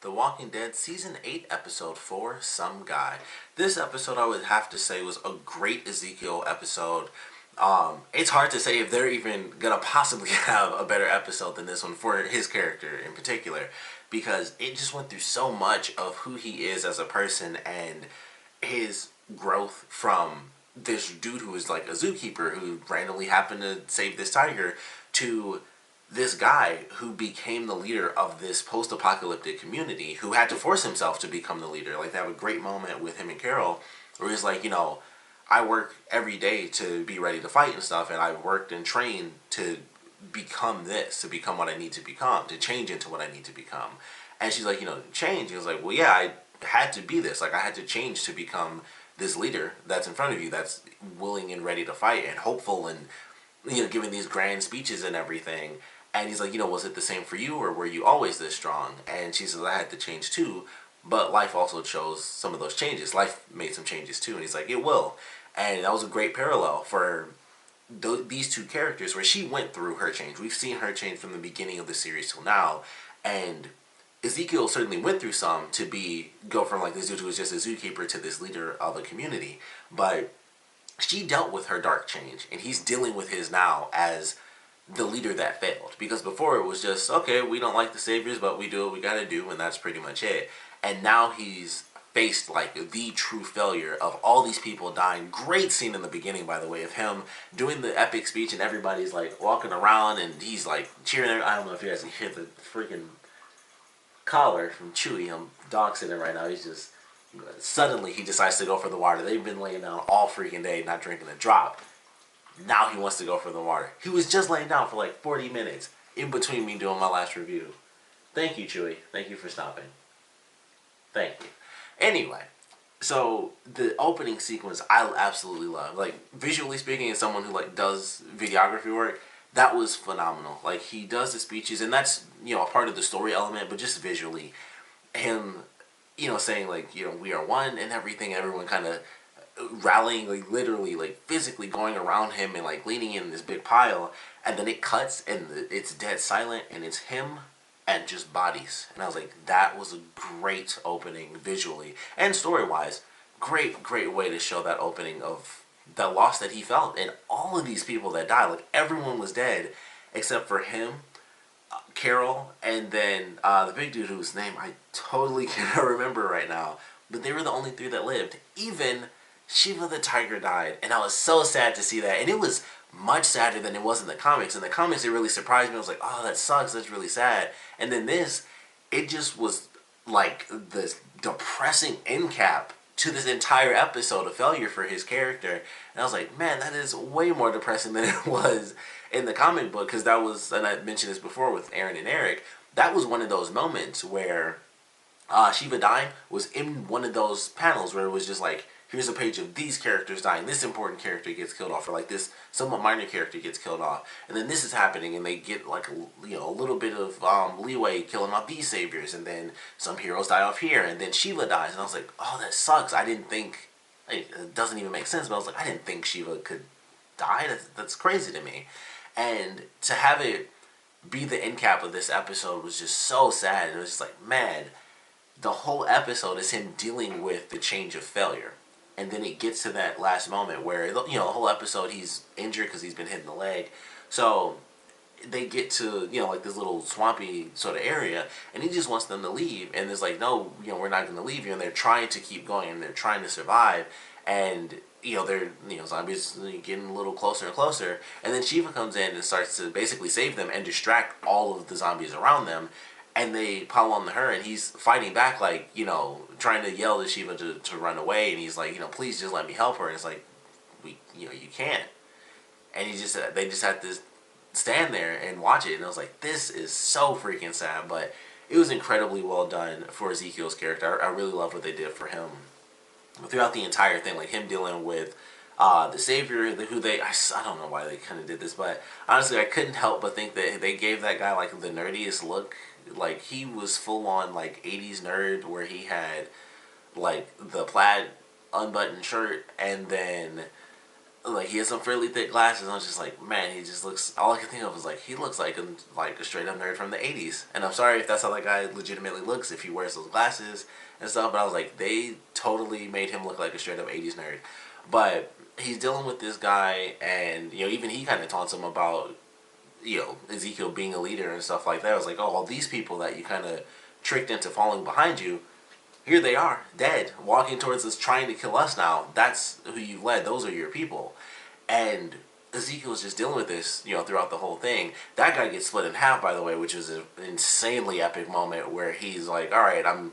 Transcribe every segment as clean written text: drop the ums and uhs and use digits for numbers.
The Walking Dead Season 8, Episode 4, Some Guy. This episode, I would have to say, was a great Ezekiel episode. It's hard to say if they're even gonna possibly have a better episode than this one for his character in particular, because it just went through so much of who he is as a person and his growth from this dude who is like a zookeeper who randomly happened to save this tiger to this guy who became the leader of this post-apocalyptic community, who had to force himself to become the leader. Like, they have a great moment with him and Carol where he's like, I work every day to be ready to fight and stuff, and I've worked and trained to become this, to become what I need to become, to change into what I need to become. And she's like, change. He was like, well, yeah, I had to be this. Like, I had to change to become this leader that's in front of you, that's willing and ready to fight and hopeful and, giving these grand speeches and everything. And he's like, was it the same for you, or were you always this strong? And she says, I had to change too, but life also chose some of those changes. Life made some changes too. And he's like, it will. And that was a great parallel for these two characters, where she went through her change. We've seen her change from the beginning of the series till now. And Ezekiel certainly went through some to go from like this dude who was just a zookeeper to this leader of a community. But she dealt with her dark change, and he's dealing with his now as the leader that failed. Because before it was just, okay, we don't like the saviors, but we do what we gotta do, and that's pretty much it. And now he's faced like the true failure of all these people dying. Great scene in the beginning, by the way, of him doing the epic speech, and everybody's like walking around, and he's like cheering. I don't know if you guys can hear the freaking collar from Chewy. I'm dog sitting right now. He's just, suddenly he decides to go for the water. They've been laying down all freaking day, not drinking a drop. Now he wants to go for the water. He was just laying down for like 40 minutes in between me doing my last review. Thank you, Chewy. Thank you for stopping. Thank you. Anyway, so the opening sequence I absolutely love. Like, visually speaking, as someone who like does videography work, that was phenomenal. Like, he does the speeches, and that's, a part of the story element, but just visually, him, saying like, we are one and everything, everyone kind of rallying, like literally, like physically going around him and like leaning in this big pile, and then it cuts and it's dead silent, and it's him and just bodies. And I was like, that was a great opening visually and story-wise. Great way to show that opening of the loss that he felt, and all of these people that died. Like, everyone was dead except for him, Carol, and then the big dude whose name I totally cannot remember right now, but they were the only three that lived. Even Shiva the tiger died, and I was so sad to see that. And it was much sadder than it was in the comics. In the comics, it really surprised me. I was like, oh, that sucks, that's really sad. And then this, it just was like this depressing end cap to this entire episode of failure for his character. And I was like, man, that is way more depressing than it was in the comic book. Because that was, and I mentioned this before with Aaron and Eric, that was one of those moments where Shiva dying was in one of those panels where it was just like, here's a page of these characters dying, this important character gets killed off, or like this somewhat minor character gets killed off, and then this is happening, and they get like a little bit of leeway killing off these saviors, and then some heroes die off here, and then Shiva dies, and I was like, oh, that sucks. I didn't think, it doesn't even make sense, but I was like, I didn't think Shiva could die. That's crazy to me. And to have it be the end cap of this episode was just so sad. It was just like, man, the whole episode is him dealing with the change of failure. And then it gets to that last moment where, the whole episode he's injured because he's been hit in the leg. So they get to, like this little swampy sort of area, and he just wants them to leave. And it's like, no, we're not going to leave you. And they're trying to keep going, and they're trying to survive. And, they're, zombies getting a little closer and closer. And then Shiva comes in and starts to basically save them and distract all of the zombies around them. And they pile on her, and he's fighting back, like, trying to yell at Shiva to run away. And he's like, please just let me help her. And it's like, you can't. And they just had to stand there and watch it. And I was like, this is so freaking sad. But it was incredibly well done for Ezekiel's character. I really love what they did for him throughout the entire thing. Like, him dealing with the savior, I don't know why they kind of did this, but honestly, I couldn't help but think that they gave that guy like the nerdiest look. Like, he was full on like 80s nerd, where he had like the plaid unbuttoned shirt, and then like he has some fairly thick glasses. And I was just like, man, he just looks. All I could think of was like he looks like a straight up nerd from the '80s. And I'm sorry if that's how that guy legitimately looks if he wears those glasses and stuff. But I was like, they totally made him look like a straight up '80s nerd. But he's dealing with this guy, and even he kind of taunts him about Ezekiel being a leader and stuff like that. I was like, oh, all these people that you kind of tricked into falling behind you, here they are, dead, walking towards us, trying to kill us now. That's who you've led. Those are your people. And Ezekiel was just dealing with this, throughout the whole thing. That guy gets split in half, by the way, which was an insanely epic moment where he's like, all right, I'm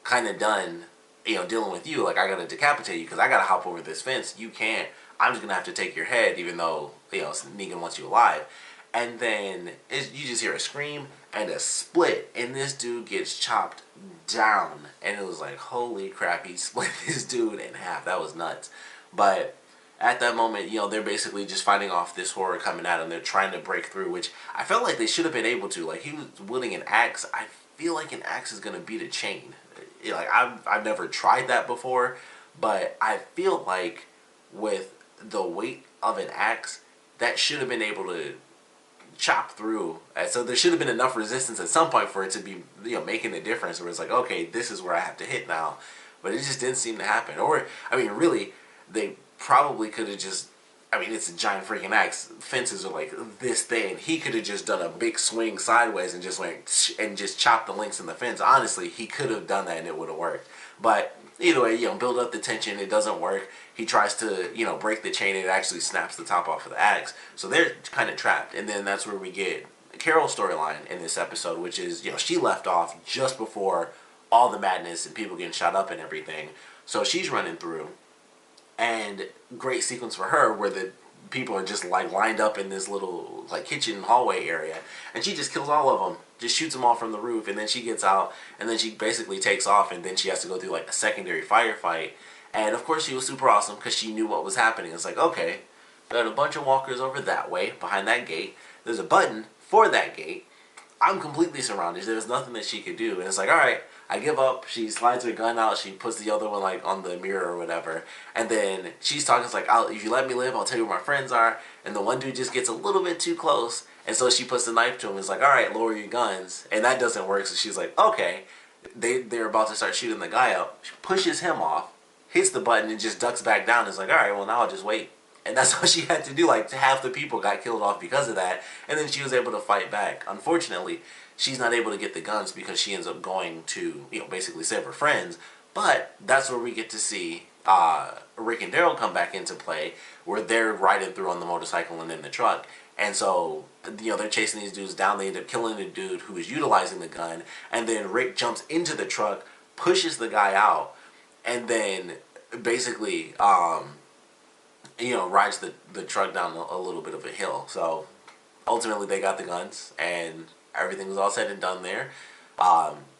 kind of done, dealing with you. Like, I got to decapitate you because I got to hop over this fence. You can't. I'm just going to have to take your head, even though, Negan wants you alive. And then you just hear a scream and a split, and this dude gets chopped down. And it was like, holy crap, he split this dude in half. That was nuts. But at that moment, they're basically just fighting off this horror coming at them. They're trying to break through, which I felt like they should have been able to. Like, he was wielding an axe. I feel like an axe is going to beat a chain. Like, I've never tried that before, but I feel like with the weight of an axe, that should have been able to chop through. And so there should have been enough resistance at some point for it to be, making a difference where it's like, okay, this is where I have to hit now. But it just didn't seem to happen. Or, really, they probably could have just, it's a giant freaking axe. Fences are like this thin. He could have just done a big swing sideways and just went and just chopped the links in the fence. Honestly, he could have done that and it would have worked. But either way, build up the tension. It doesn't work. He tries to, break the chain and it actually snaps the top off of the axe. So they're kind of trapped. And then that's where we get Carol's storyline in this episode, which is, she left off just before all the madness and people getting shot up and everything. So she's running through. And great sequence for her where the people are just like lined up in this little like kitchen hallway area. And she just kills all of them. Just shoots them all from the roof, and then she gets out, and then she basically takes off, and then she has to go through like a secondary firefight. And of course she was super awesome because she knew what was happening. It's like, okay, there's a bunch of walkers over that way, behind that gate. There's a button for that gate. I'm completely surrounded. There's nothing that she could do. And it's like, alright, I give up. She slides her gun out. She puts the other one like on the mirror or whatever. And then she's talking. It's like, if you let me live, I'll tell you where my friends are. And the one dude just gets a little bit too close. And so she puts the knife to him. It's like, alright, lower your guns. And that doesn't work. So she's like, okay. They're about to start shooting the guy up. She pushes him off, hits the button, and just ducks back down. It's like, alright, well now I'll just wait. And that's what she had to do. Like, half the people got killed off because of that. And then she was able to fight back. Unfortunately, she's not able to get the guns because she ends up going to, basically save her friends. But that's where we get to see Rick and Daryl come back into play, where they're riding through on the motorcycle and in the truck. And so, they're chasing these dudes down. They end up killing the dude who is utilizing the gun. And then Rick jumps into the truck, pushes the guy out, and then basically, rides the truck down a little bit of a hill. So ultimately they got the guns and everything was all said and done there.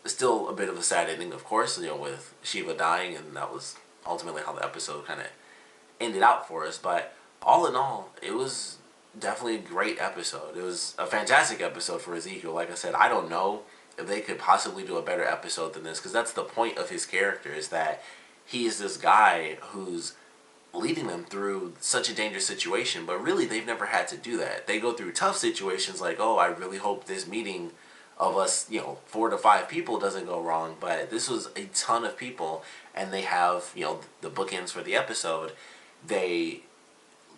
Still a bit of a sad ending, of course, with Shiva dying, and that was ultimately how the episode kind of ended out for us. But all in all, it was definitely a great episode. It was a fantastic episode for Ezekiel. Like I said, I don't know if they could possibly do a better episode than this, because that's the point of his character, is that he is this guy who's leading them through such a dangerous situation, but really they've never had to do that. They go through tough situations like, oh, I really hope this meeting of us, 4 to 5 people doesn't go wrong, but this was a ton of people, and they have, the bookends for the episode. They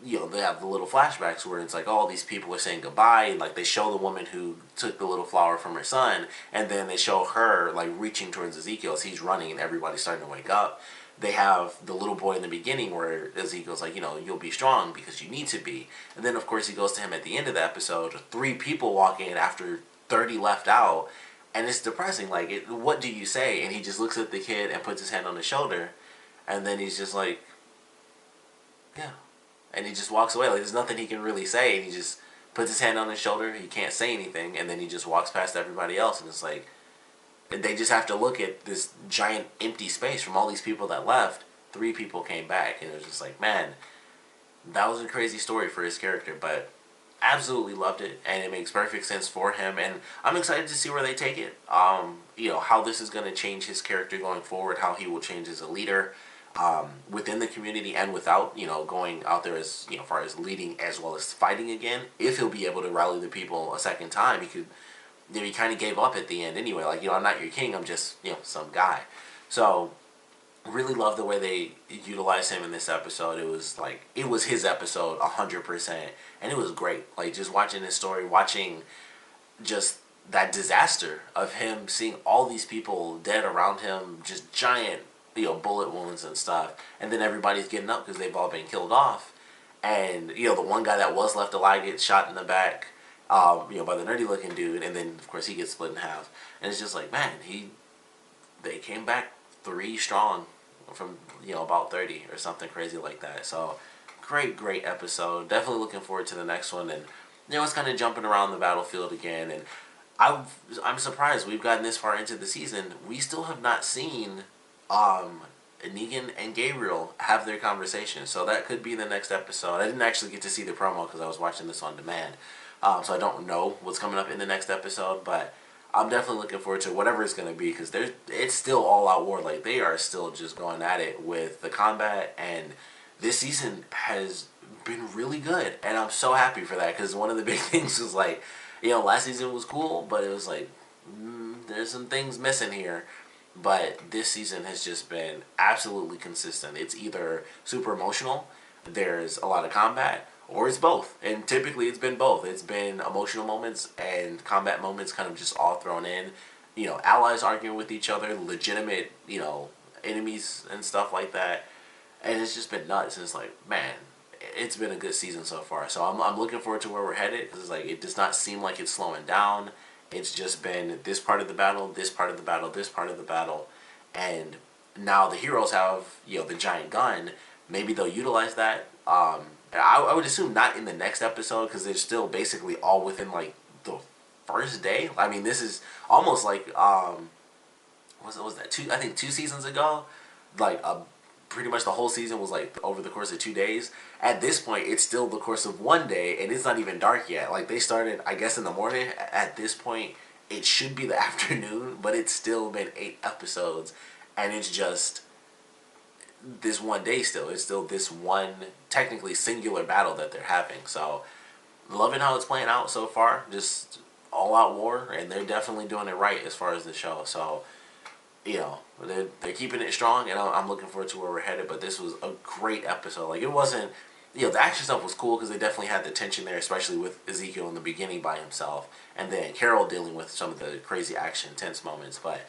have the little flashbacks where it's like, oh, these people are saying goodbye, and like they show the woman who took the little flower from her son, and then they show her like reaching towards Ezekiel as he's running and everybody's starting to wake up. They have the little boy in the beginning where Ezekiel's like, you'll be strong because you need to be. And then, of course, he goes to him at the end of the episode, 3 people walk in after 30 left out. And it's depressing. Like, what do you say? And he just looks at the kid and puts his hand on his shoulder. And then he's just like, yeah. And he just walks away. Like, there's nothing he can really say. And he just puts his hand on his shoulder. He can't say anything. And then he just walks past everybody else. And it's like, they just have to look at this giant empty space from all these people that left. 3 people came back, and it was just like, man, that was a crazy story for his character, but absolutely loved it, and it makes perfect sense for him, and I'm excited to see where they take it. How this is going to change his character going forward, how he will change as a leader. within the community and without, going out there as, far as leading as well as fighting again. If he'll be able to rally the people a second time, he could, he kind of gave up at the end anyway. Like, I'm not your king, I'm just, some guy. So, really love the way they utilized him in this episode. It was his episode 100%, and it was great. Like, just watching his story, watching just that disaster of him seeing all these people dead around him, just giant, bullet wounds and stuff, and then everybody's getting up because they've all been killed off, and the one guy that was left alive gets shot in the back, by the nerdy looking dude, and then of course he gets split in half, and it's just like, man, they came back 3 strong from about 30 or something crazy like that. So great episode. Definitely looking forward to the next one, and it's kind of jumping around the battlefield again, and I'm surprised we've gotten this far into the season. We still have not seen Negan and Gabriel have their conversation, so that could be the next episode. I didn't actually get to see the promo because I was watching this on demand, so I don't know what's coming up in the next episode, but I'm definitely looking forward to whatever it's going to be, because it's still all out war. Like, they are still just going at it with the combat, and this season has been really good, and I'm so happy for that, because one of the big things was like, last season was cool, but it was like, there's some things missing here. But this season has just been absolutely consistent. It's either super emotional, there's a lot of combat, or it's both. And typically it's been both. It's been emotional moments and combat moments kind of just all thrown in. Allies arguing with each other, legitimate, enemies and stuff like that. And it's just been nuts. And it's like, man, it's been a good season so far. So I'm looking forward to where we're headed, because it's like, it does not seem like it's slowing down. It's just been this part of the battle, this part of the battle, this part of the battle. And now the heroes have, the giant gun. Maybe they'll utilize that. I would assume not in the next episode, because they're still basically all within, like, the first day. I mean, this is almost like, what was that? I think 2 seasons ago? Like, pretty much the whole season was like over the course of 2 days. At this point, it's still the course of 1 day, and it's not even dark yet. Like, they started, I guess, in the morning. At this point, it should be the afternoon, but it's still been 8 episodes, and it's just this 1 day still. It's still this one, technically singular battle that they're having. So, loving how it's playing out so far. Just all out war, and they're definitely doing it right as far as the show. So, they're keeping it strong, and I'm looking forward to where we're headed. But this was a great episode. Like, it wasn't, the action stuff was cool because they definitely had the tension there, especially with Ezekiel in the beginning by himself, and then Carol dealing with some of the crazy action, tense moments. But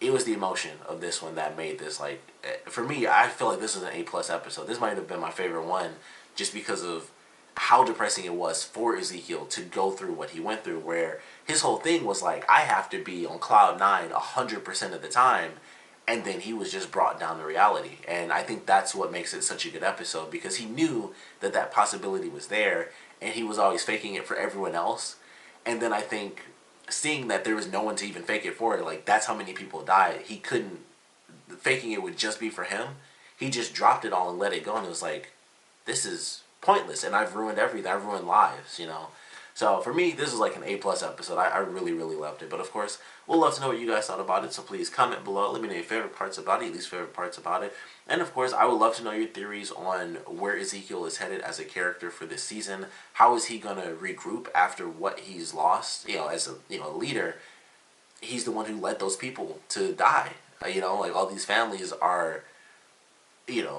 it was the emotion of this one that made this, like, for me, I feel like this was an A+ episode. This might have been my favorite one, just because of how depressing it was for Ezekiel to go through what he went through, where his whole thing was like, I have to be on cloud 9 100% of the time, and then he was just brought down to reality. And I think that's what makes it such a good episode, because he knew that that possibility was there, and he was always faking it for everyone else. And then I think seeing that there was no one to even fake it for, like, that's how many people died. He couldn't, faking it would just be for him. He just dropped it all and let it go, and it was like, this is pointless, and I've ruined everything. I've ruined lives, So for me, this was like an A+ episode. I really loved it. But of course, we'll love to know what you guys thought about it. So please comment below. Let me know your favorite parts about it, least favorite parts about it. And of course, I would love to know your theories on where Ezekiel is headed as a character for this season. How is he going to regroup after what he's lost? As a leader, he's the one who led those people to die. Like, all these families are,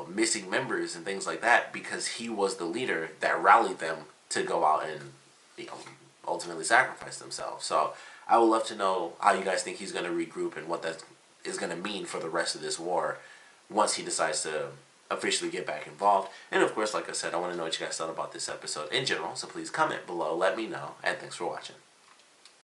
missing members and things like that, because he was the leader that rallied them to go out and, ultimately sacrifice themselves. So I would love to know how you guys think he's going to regroup, and what that is going to mean for the rest of this war once he decides to officially get back involved. And of course, like I said, I want to know what you guys thought about this episode in general, so please comment below, let me know, and thanks for watching.